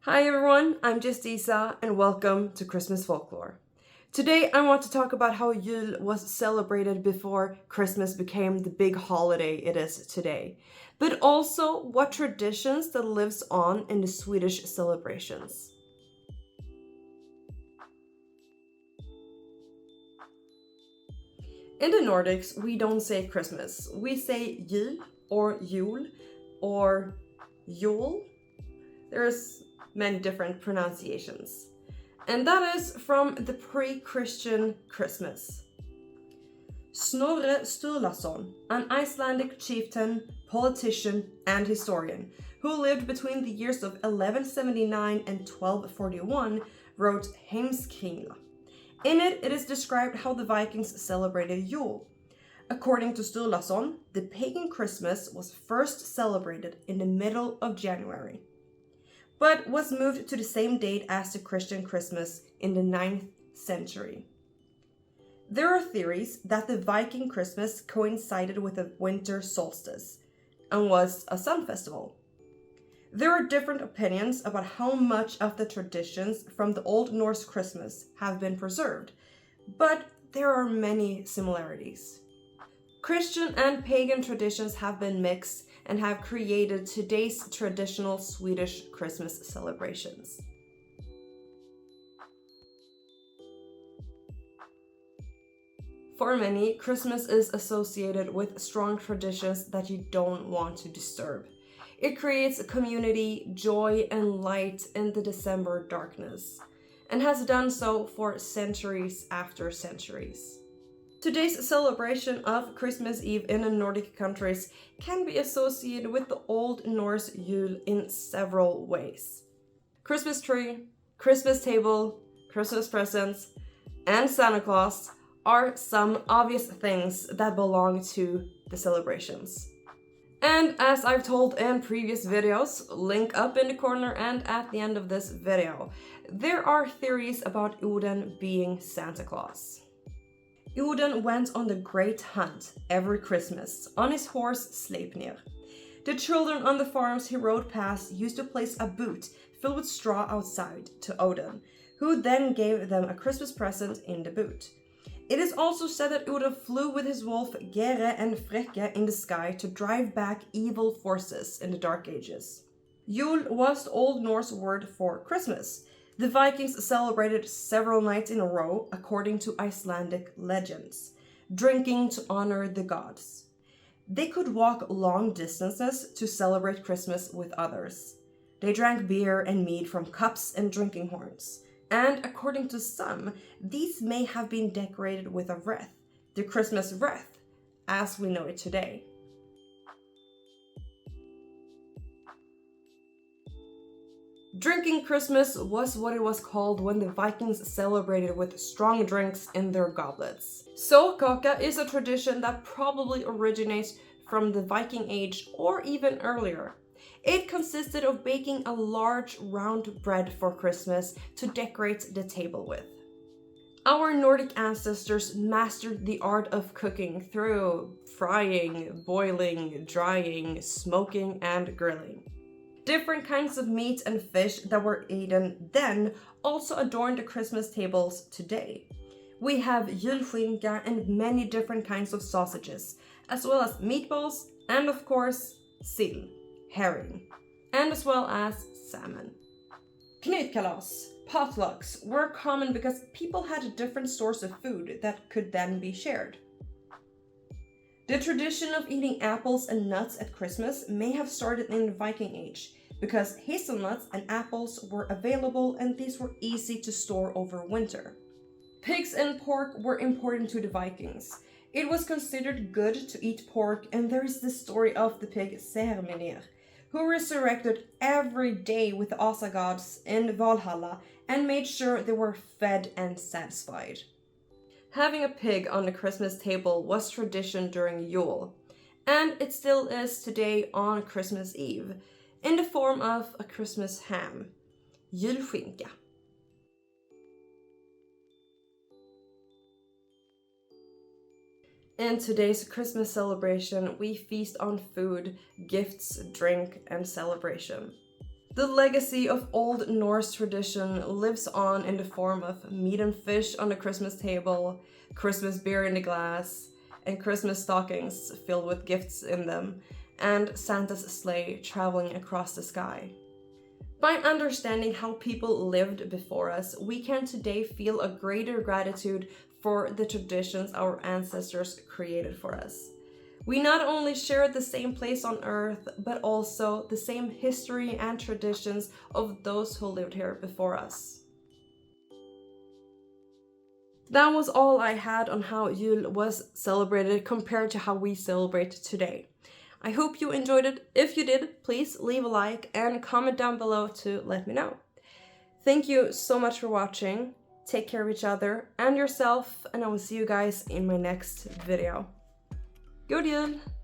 Hi everyone, I'm just Isa and welcome to Christmas Folklore. Today I want to talk about how Yule was celebrated before Christmas became the big holiday it is today, but also what traditions that lives on in the Swedish celebrations. In the Nordics, we don't say Christmas. We say Jul or Jul or Jul. There's many different pronunciations. And that is from the pre-Christian Christmas. Snorre Sturlason, an Icelandic chieftain, politician, and historian, who lived between the years of 1179 and 1241, wrote Heimskringla. In it, it is described how the Vikings celebrated Yule. According to Sturlason, the pagan Christmas was first celebrated in the middle of January, but was moved to the same date as the Christian Christmas in the 9th century. There are theories that the Viking Christmas coincided with the winter solstice and was a sun festival. There are different opinions about how much of the traditions from the Old Norse Christmas have been preserved, but there are many similarities. Christian and pagan traditions have been mixed and have created today's traditional Swedish Christmas celebrations. For many, Christmas is associated with strong traditions that you don't want to disturb. It creates a community, joy, and light in the December darkness, and has done so for centuries after centuries. Today's celebration of Christmas Eve in the Nordic countries can be associated with the Old Norse Yule in several ways. Christmas tree, Christmas table, Christmas presents, and Santa Claus are some obvious things that belong to the celebrations. And as I've told in previous videos, link up in the corner and at the end of this video, there are theories about Odin being Santa Claus. Odin went on the great hunt every Christmas on his horse Sleipnir. The children on the farms he rode past used to place a boot filled with straw outside to Odin, who then gave them a Christmas present in the boot. It is also said that Odin flew with his wolf Gere and Frekke in the sky to drive back evil forces in the Dark Ages. Jul was the Old Norse word for Christmas. The Vikings celebrated several nights in a row according to Icelandic legends, drinking to honor the gods. They could walk long distances to celebrate Christmas with others. They drank beer and mead from cups and drinking horns. And according to some, these may have been decorated with a wreath, the Christmas wreath, as we know it today. Drinking Christmas was what it was called when the Vikings celebrated with strong drinks in their goblets. Solkaka is a tradition that probably originates from the Viking Age or even earlier. It consisted of baking a large round bread for Christmas to decorate the table with. Our Nordic ancestors mastered the art of cooking through frying, boiling, drying, smoking, and grilling. Different kinds of meat and fish that were eaten then also adorn the Christmas tables today. We have julskinka and many different kinds of sausages, as well as meatballs and of course sill, herring, and as well as salmon. Knytkalas, potlucks, were common because people had a different source of food that could then be shared. The tradition of eating apples and nuts at Christmas may have started in the Viking Age, because hazelnuts and apples were available and these were easy to store over winter. Pigs and pork were important to the Vikings. It was considered good to eat pork, and there is the story of the pig Serminir, who resurrected every day with the Asa gods in Valhalla and made sure they were fed and satisfied. Having a pig on the Christmas table was tradition during Yule, and it still is today on Christmas Eve, in the form of a Christmas ham, julskinka. In today's Christmas celebration, we feast on food, gifts, drink, and celebration. The legacy of Old Norse tradition lives on in the form of meat and fish on the Christmas table, Christmas beer in the glass, and Christmas stockings filled with gifts in them, and Santa's sleigh traveling across the sky. By understanding how people lived before us, we can today feel a greater gratitude for the traditions our ancestors created for us. We not only share the same place on earth, but also the same history and traditions of those who lived here before us. That was all I had on how Yule was celebrated compared to how we celebrate today. I hope you enjoyed it. If you did, please leave a like and comment down below to let me know. Thank you so much for watching. Take care of each other and yourself, and I will see you guys in my next video. God jul!